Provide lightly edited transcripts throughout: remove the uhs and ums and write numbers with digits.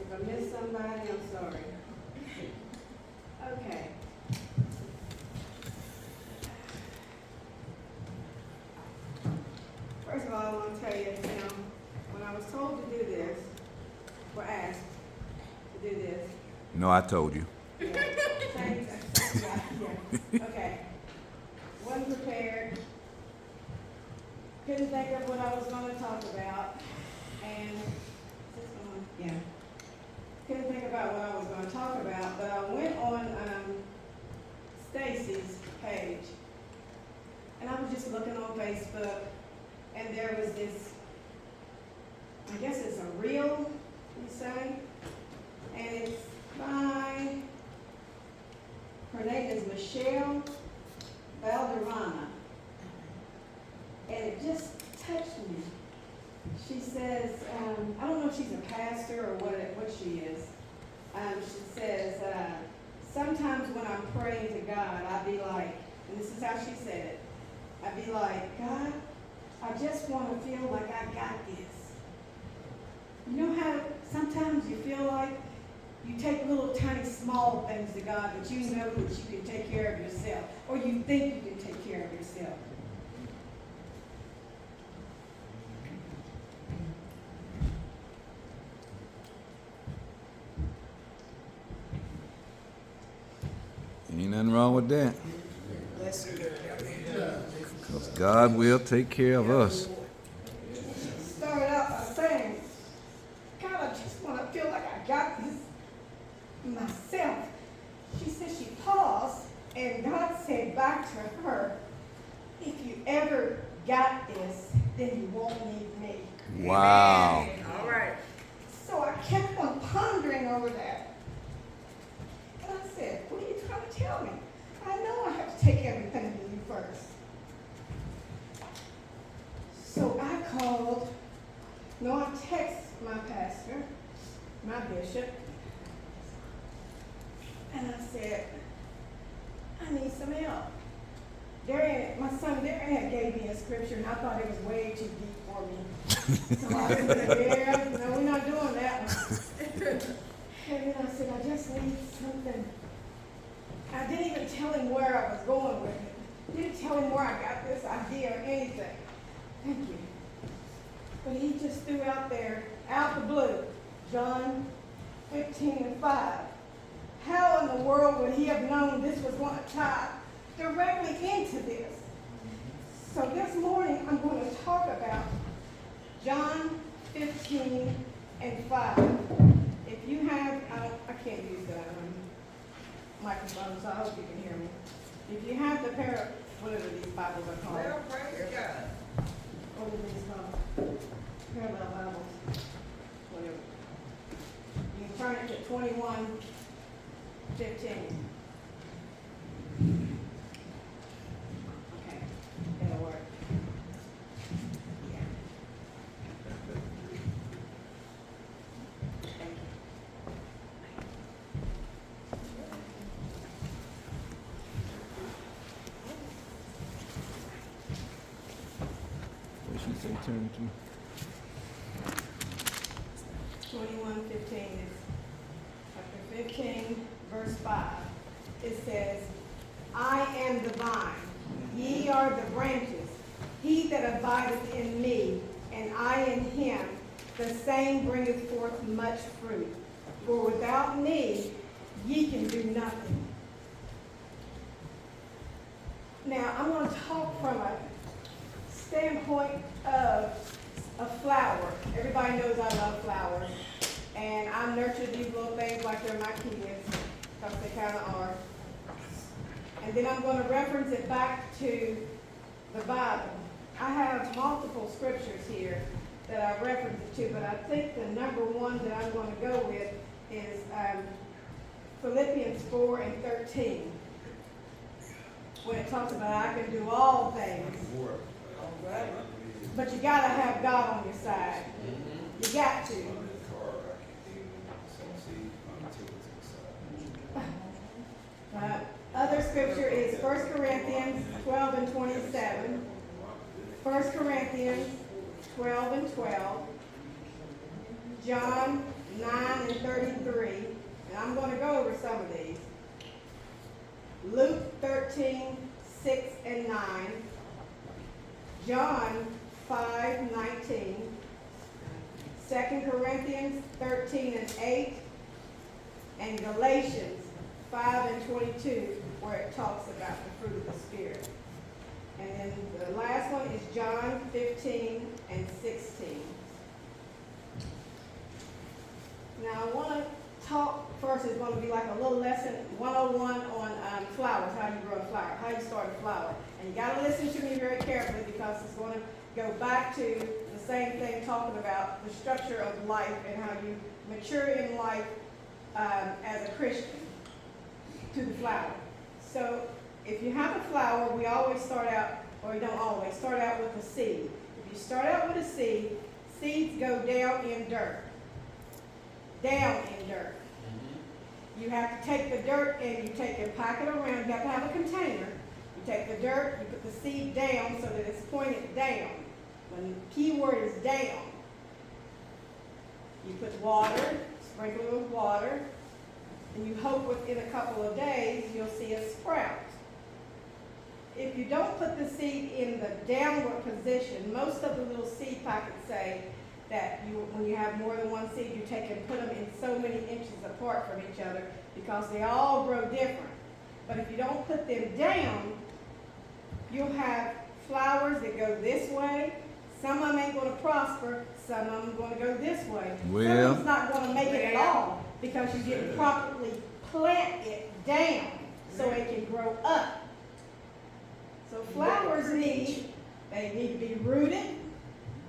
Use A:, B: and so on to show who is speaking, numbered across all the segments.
A: If I miss somebody, I'm sorry. Okay. First of all, I want to tell you, when I was told to do this, or asked to do this.
B: No, I told you.
A: Yeah. Okay. Wasn't prepared. Couldn't think of what I was going to talk about. And, is this on? Yeah. Couldn't think about what I was going to talk about, but I went on Stacy's page, and I was just looking on Facebook, and there was this, I guess it's a reel, you say, and it's by, her name is Michelle Valderrama, and it just touched me. She says, I don't know if she's a pastor or what she is. She says, sometimes when I'm praying to God, I'd be like, and this is how she said it, I'd be like, God, I just want to feel like I got this. You know how sometimes you feel like you take little tiny small things to God, but you know that you can take care of yourself, or you think you can take care of yourself.
B: Ain't nothing wrong with that. Because God will take care of us.
A: Started out by saying, God, I just want to feel like I got this myself. She said she paused, and God said back to her, if you ever got this, then you won't need me.
B: Wow.
A: Amen. All right. So I kept on pondering over that. And I said, what are you trying to tell me? I know I have to take everything to you first. So I I texted my pastor, my bishop, and I said, I need some help. My son Darren had gave me a scripture, and I thought it was way too deep for me. So I said, yeah, no, we're not doing that one. And then I said, I just need something. I didn't even tell him where I was going with it. Didn't tell him where I got this idea or anything. Thank you. But he just threw out there, out the blue, John 15:5. How in the world would he have known this was going to tie directly into this? So this morning I'm going to talk about John 15:5. If you have, I can't use the microphone, so I hope you can hear me. If you have the whatever these Bibles are called.
C: Well, praise God.
A: What are these called? Parallel Bibles. Whatever. You can turn it to 21:15. Okay, that'll work. Yeah. Thank you.
B: What should say turn to?
A: 21:15 is chapter 15, verse 5. It says, I am the vine, ye are the branches. He that abideth in me, and I in him, the same bringeth forth much fruit. For without me, ye can do nothing. Now, I'm going to talk from a standpoint of a flower. Everybody knows I love flowers. And I nurture these little things like they're my kids, because they kind of are. And then I'm going to reference it back to the Bible. I have multiple scriptures here that I reference it to, but I think the number one that I'm going to go with is Philippians 4:13. When it talks about I can do all things. But you got to have God on your side. You got to. Other scripture is 1 Corinthians 12:27. 1 Corinthians 12:12. John 9:33, and I'm going to go over some of these. Luke 13:6 and 9, John 5:19, 2 Corinthians 13 and 8, and Galatians 5:22, where it talks about the fruit of the Spirit. And then the last one is John 15 and 16. Now I want to talk first, is going to be like a little lesson 101 on flowers, how you grow a flower, how you start a flower. And you got to listen to me very carefully because it's going to go back to the same thing, talking about the structure of life and how you mature in life as a Christian to the flower. So if you have a flower, we always start out, or we don't always, start out with a seed. If you start out with a seed, seeds go down in dirt. Down in dirt. You have to take the dirt and you take and pack it around. You have to have a container. You take the dirt, you put the seed down so that it's pointed down. When the key word is down, you put water, sprinkle it with water, and you hope within a couple of days you'll see a sprout. If you don't put the seed in the downward position, most of the little seed packets say that when you have more than one seed, you take and put them in so many inches apart from each other because they all grow different. But if you don't put them down, you'll have flowers that go this way. Some of them ain't going to prosper. Some of them are going to go this way. Some of them's not going to make it at all because you didn't properly plant it down so it can grow up. So flowers need to be rooted.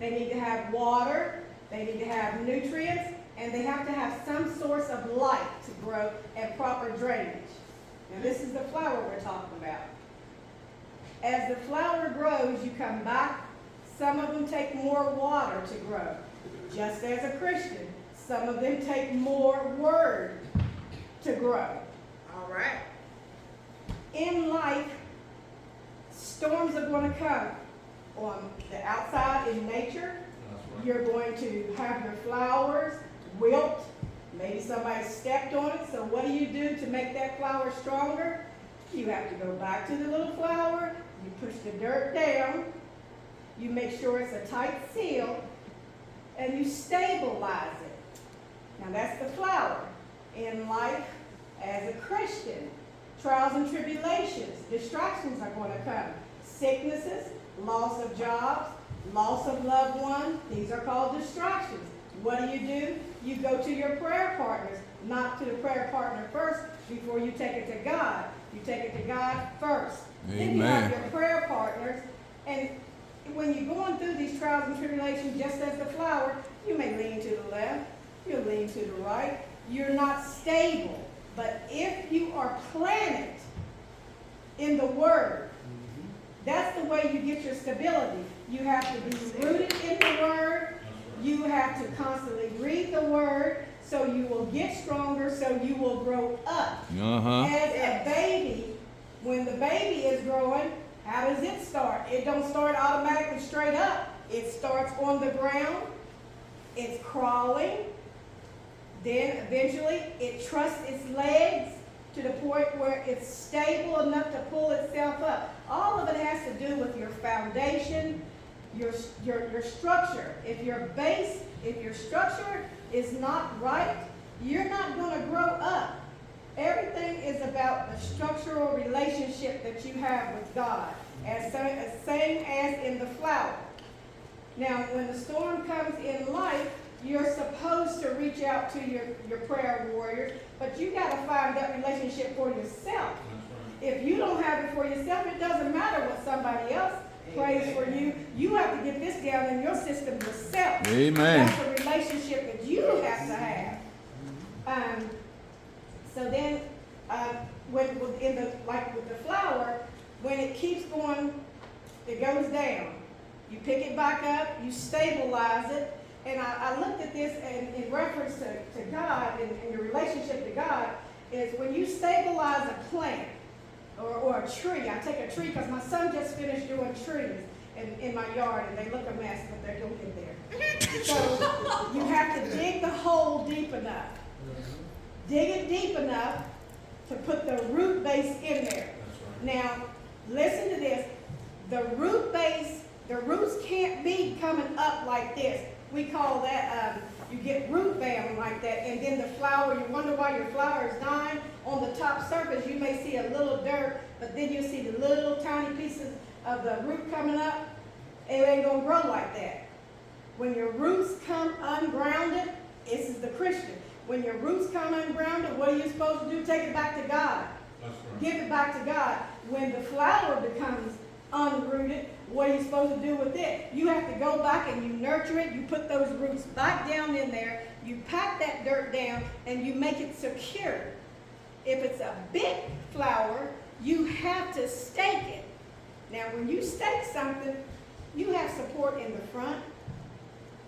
A: They need to have water, they need to have nutrients, and they have to have some source of light to grow and proper drainage. Now this is the flower we're talking about. As the flower grows, you come back. Some of them take more water to grow. Just as a Christian, some of them take more word to grow. All right? In life, storms are going to come. On the outside in nature, you're going to have your flowers wilt. Maybe somebody stepped on it. So what do you do to make that flower stronger? You have to go back to the little flower. You push the dirt down. You make sure it's a tight seal. And you stabilize it. Now that's the flower. In life, as a Christian, trials and tribulations, distractions are going to come. Sicknesses, loss of jobs, loss of loved ones. These are called distractions. What do? You go to your prayer partners, not to the prayer partner first before you take it to God. You take it to God first.
B: Amen.
A: Then you have your prayer partners. And when you're going through these trials and tribulations, just as the flower, you may lean to the left, you'll lean to the right. You're not stable. But if you are planted in the Word, that's the way you get your stability. You have to be rooted in the Word. You have to constantly read the Word so you will get stronger, so you will grow up. As a baby, when the baby is growing, how does it start? It don't start automatically straight up. It starts on the ground. It's crawling. Then eventually it trusts its legs to the point where it's stable enough to pull itself up. All of it has to do with your foundation, your structure. If your structure is not right, you're not going to grow up. Everything is about the structural relationship that you have with God, as same as in the flower. Now, when the storm comes in life, you're supposed to reach out to your prayer warriors, but you got to find that relationship for yourself. If you don't have it for yourself, it doesn't matter what somebody else prays for you. You have to get this down in your system yourself.
B: Amen.
A: That's a relationship that you have to have. So then, with the flower, when it keeps going, it goes down. You pick it back up, you stabilize it. And I looked at this in reference to God and your relationship to God is when you stabilize a plant or a tree. I take a tree because my son just finished doing trees in my yard and they look a mess, but they're going to get there. So you have to dig the hole deep enough. Dig it deep enough to put the root base in there. Now, listen to this. The root base, the roots can't be coming up like this. We call that, you get root bound like that, and then the flower, you wonder why your flower is dying. On the top surface, you may see a little dirt, but then you'll see the little tiny pieces of the root coming up. It ain't gonna grow like that. When your roots come ungrounded, this is the Christian. When your roots come ungrounded, what are you supposed to do? Take it back to God.
C: That's right.
A: Give it back to God. When the flower becomes unrooted, what are you supposed to do with it? You have to go back and you nurture it. You put those roots back down in there. You pack that dirt down and you make it secure. If it's a big flower, you have to stake it. Now, when you stake something, you have support in the front,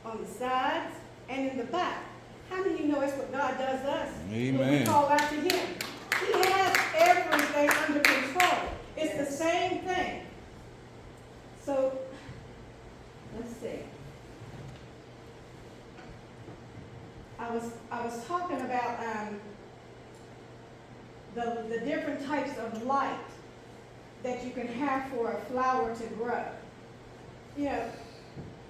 A: on the sides, and in the back. How many of you know that's what God does to us?
B: Amen.
A: When we call out to Him. He has everything under control. It's the same thing. So, let's see. I was talking about the different types of light that you can have for a flower to grow. You know,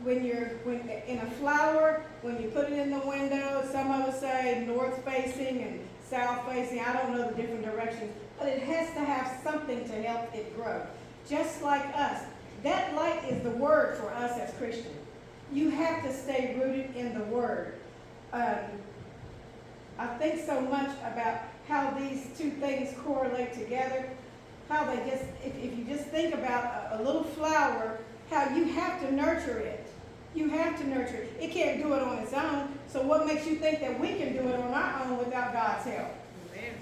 A: when in a flower, when you put it in the window, some of us say north facing and south facing. I don't know the different directions, but it has to have something to help it grow. Just like us. That light is the Word for us as Christians. You have to stay rooted in the Word. I think so much about how these two things correlate together. How they just, if you just think about a little flower, how you have to nurture it. You have to nurture it. It can't do it on its own. So what makes you think that we can do it on our own without God's help?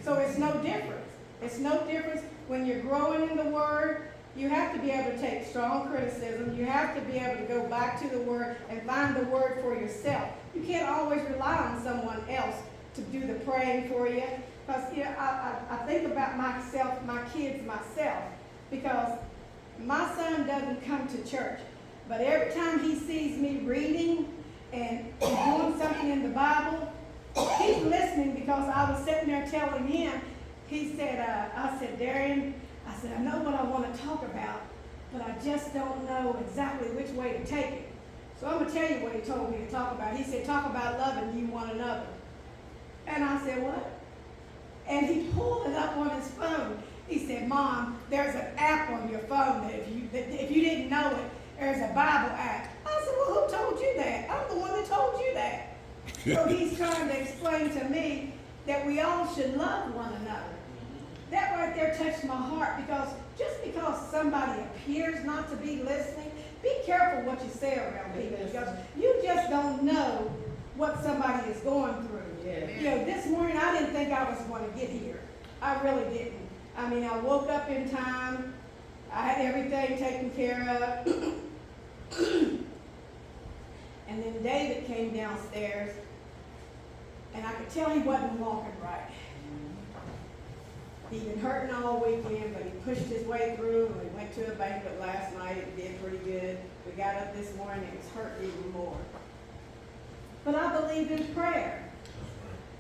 A: So it's no difference. It's no difference when you're growing in the Word. You have to be able to take strong criticism. You have to be able to go back to the Word and find the Word for yourself. You can't always rely on someone else to do the praying for you. Because I think about myself, my kids myself, because my son doesn't come to church. But every time he sees me reading and doing something in the Bible, he's listening because I was sitting there telling him. He said, I said, Darian, I said, I know what I want to talk about, but I just don't know exactly which way to take it. So I'm going to tell you what he told me to talk about. He said, talk about loving you one another. And I said, what? And he pulled it up on his phone. He said, Mom, there's an app on your phone that if you didn't know it, there's a Bible app. I said, well, who told you that? I'm the one that told you that. So he's trying to explain to me that we all should love one another. That right there touched my heart, because just because somebody appears not to be listening, be careful what you say around people, because you just don't know what somebody is going through.
D: Yeah.
A: You know, this morning I didn't think I was going to get here. I really didn't. I mean, I woke up in time. I had everything taken care of. And then David came downstairs, and I could tell he wasn't walking right. He'd been hurting all weekend, but he pushed his way through, and we went to a banquet last night. It did pretty good. We got up this morning, it was hurting even more. But I believe in prayer.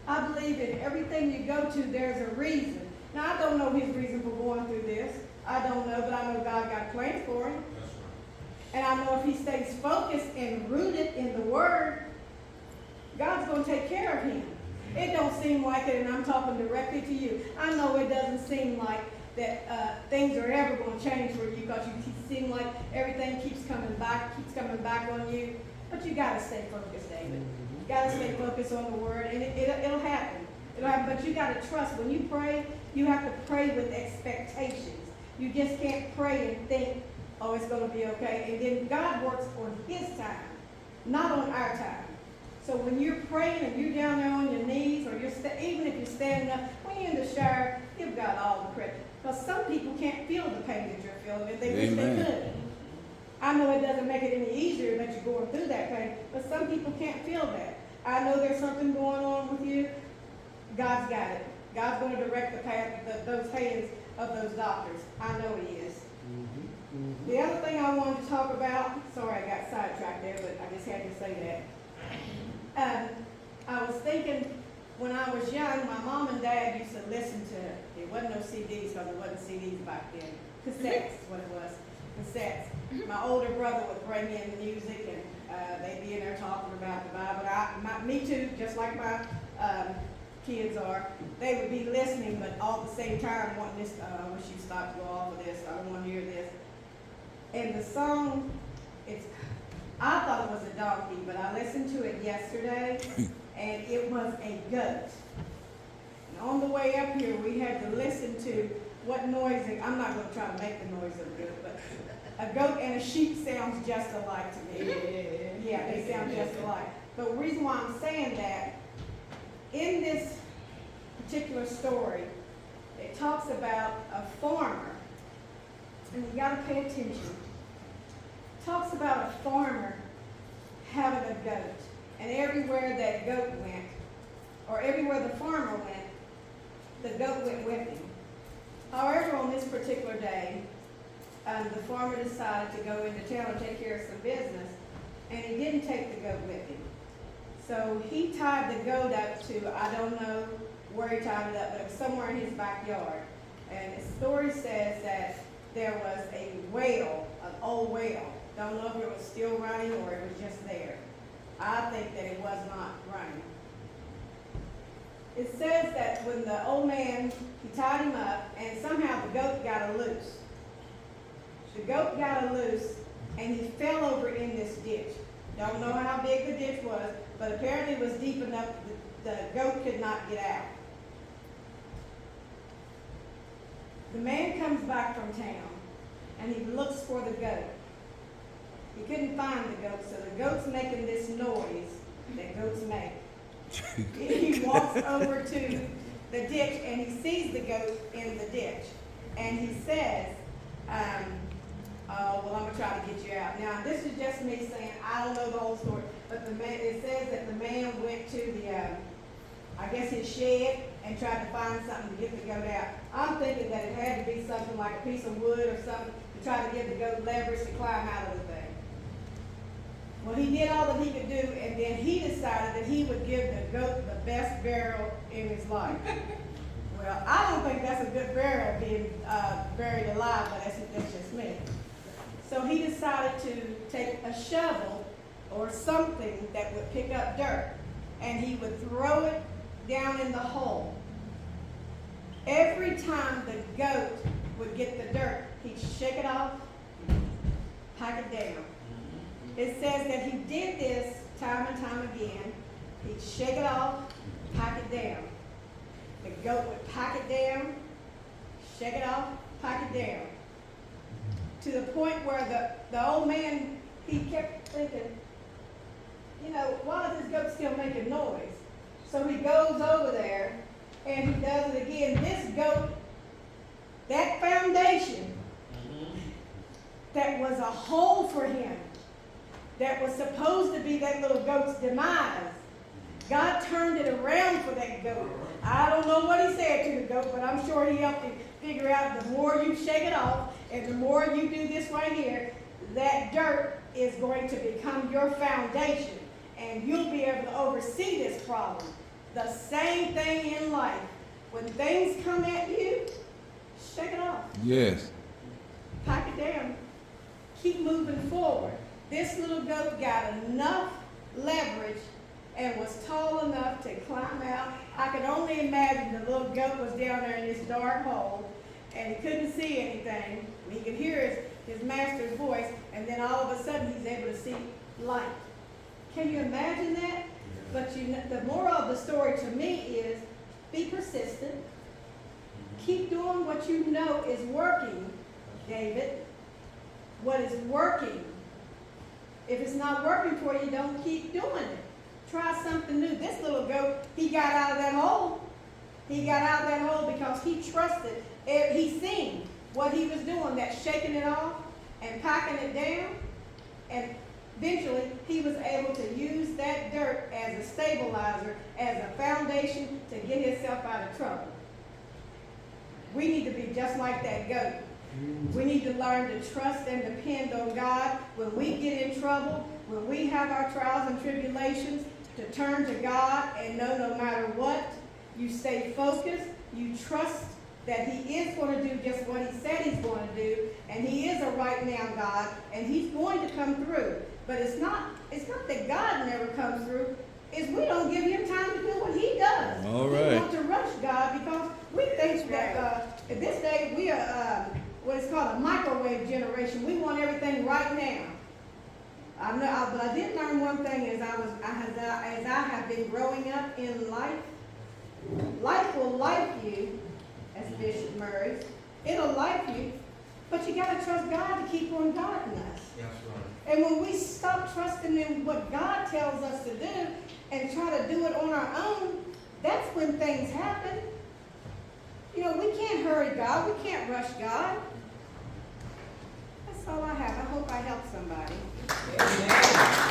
A: I believe in everything you go to, there's a reason. Now, I don't know his reason for going through this. I don't know, but I know God got plans for him. And I know if he stays focused and rooted in the Word, God's going to take care of him. It don't seem like it, and I'm talking directly to you. I know it doesn't seem like that things are ever going to change for you, because you seem like everything keeps coming back on you. But you got to stay focused, David. You got to stay focused on the Word, and it'll happen. It'll happen. But you got to trust. When you pray, you have to pray with expectations. You just can't pray and think, oh, it's going to be okay. And then God works on His time, not on our time. So when you're praying and you're down there on your knees, or even if you're standing up, when you're in the shower, give God all the credit. Because some people can't feel the pain that you're feeling if they wish they could. I know it doesn't make it any easier that you're going through that pain, but some people can't feel that. I know there's something going on with you. God's got it. God's going to direct the path, those hands of those doctors. I know He is. The other thing I wanted to talk about, sorry I got sidetracked there, but I just had to say that. I was thinking, when I was young, my mom and dad used to listen to, it wasn't no CDs, because it wasn't CDs back then. Cassettes is what it was, cassettes. My older brother would bring in the music, and they'd be in there talking about the Bible. Me too, just like my kids are. They would be listening, but all at the same time wanting this, I wish you'd stop, go off of this, I don't want to hear this. And the song, I thought it was a donkey, but I listened to it yesterday, and it was a goat. And on the way up here, we had to listen to what noise, I'm not going to try to make the noise of a goat, but a goat and a sheep sounds just alike to me. Yeah, they sound just alike. But the reason why I'm saying that, in this particular story, it talks about a farmer, and you got to pay attention. It talks about a farmer having a goat, and everywhere that goat went, or everywhere the farmer went, the goat went with him. However, on this particular day, the farmer decided to go into town and take care of some business, and he didn't take the goat with him. So he tied the goat up to, I don't know where he tied it up, but it was somewhere in his backyard. And the story says that there was a whale, an old whale. Don't know if it was still running or it was just there. I think that it was not running. It says that when the old man, he tied him up, and somehow the goat got loose. The goat got loose, and he fell over in this ditch. Don't know how big the ditch was, but apparently it was deep enough that the goat could not get out. The man comes back from town, and he looks for the goat. He couldn't find the goat, so the goat's making this noise that goats make. He walks over to the ditch, and he sees the goat in the ditch. And he says, oh, well, I'm going to try to get you out. Now, this is just me saying, I don't know the whole story, but it says that the man went to I guess his shed and tried to find something to get the goat out. I'm thinking that it had to be something like a piece of wood or something to try to give the goat leverage to climb out of the thing. Well, he did all that he could do, and then he decided that he would give the goat the best burial in his life. Well, I don't think that's a good burial, being buried alive, but that's just me. So he decided to take a shovel or something that would pick up dirt, and he would throw it down in the hole. Every time the goat would get the dirt, he'd shake it off, pack it down. It says that he did this time and time again. He'd shake it off, pack it down. The goat would pack it down, shake it off, pack it down. To the point where the old man, he kept thinking, you know, why is this goat still making noise? So he goes over there and he does it again. This goat, that foundation that was a hole for him, that was supposed to be that little goat's demise, God turned it around for that goat. I don't know what he said to the goat, but I'm sure he helped him figure out the more you shake it off and the more you do this right here, that dirt is going to become your foundation, and you'll be able to oversee this problem. The same thing in life. When things come at you, shake it off.
B: Yes.
A: Pack it down. Keep moving forward. This little goat got enough leverage and was tall enough to climb out. I could only imagine the little goat was down there in this dark hole, and he couldn't see anything. He could hear his master's voice, and then all of a sudden he's able to see light. Can you imagine that? But the moral of the story to me is be persistent. Keep doing what you know is working, David. What is working. If it's not working for you, don't keep doing it. Try something new. This little goat, he got out of that hole. He got out of that hole because he trusted. He seen what he was doing, that shaking it off and packing it down. And eventually, he was able to use that dirt as a stabilizer, as a foundation to get himself out of trouble. We need to be just like that goat. We need to learn to trust and depend on God when we get in trouble, when we have our trials and tribulations, to turn to God and know no matter what, you stay focused, you trust that He is going to do just what He said He's going to do, and He is a right now God, and He's going to come through. But it's not that God never comes through, it's we don't give Him time to do what He does.
B: All
A: We
B: right.
A: want to rush God because we think that at this day we are what is called a microwave generation. We want everything right now. But I did learn one thing as I have been growing up in life. Life will life you, as Bishop Murray. It'll life you, but you got to trust God to keep on guiding us.
C: That's right.
A: And when we stop trusting in what God tells us to do and try to do it on our own, that's when things happen. You know, we can't hurry God. We can't rush God. That's all I have. I hope I helped somebody.
C: Amen.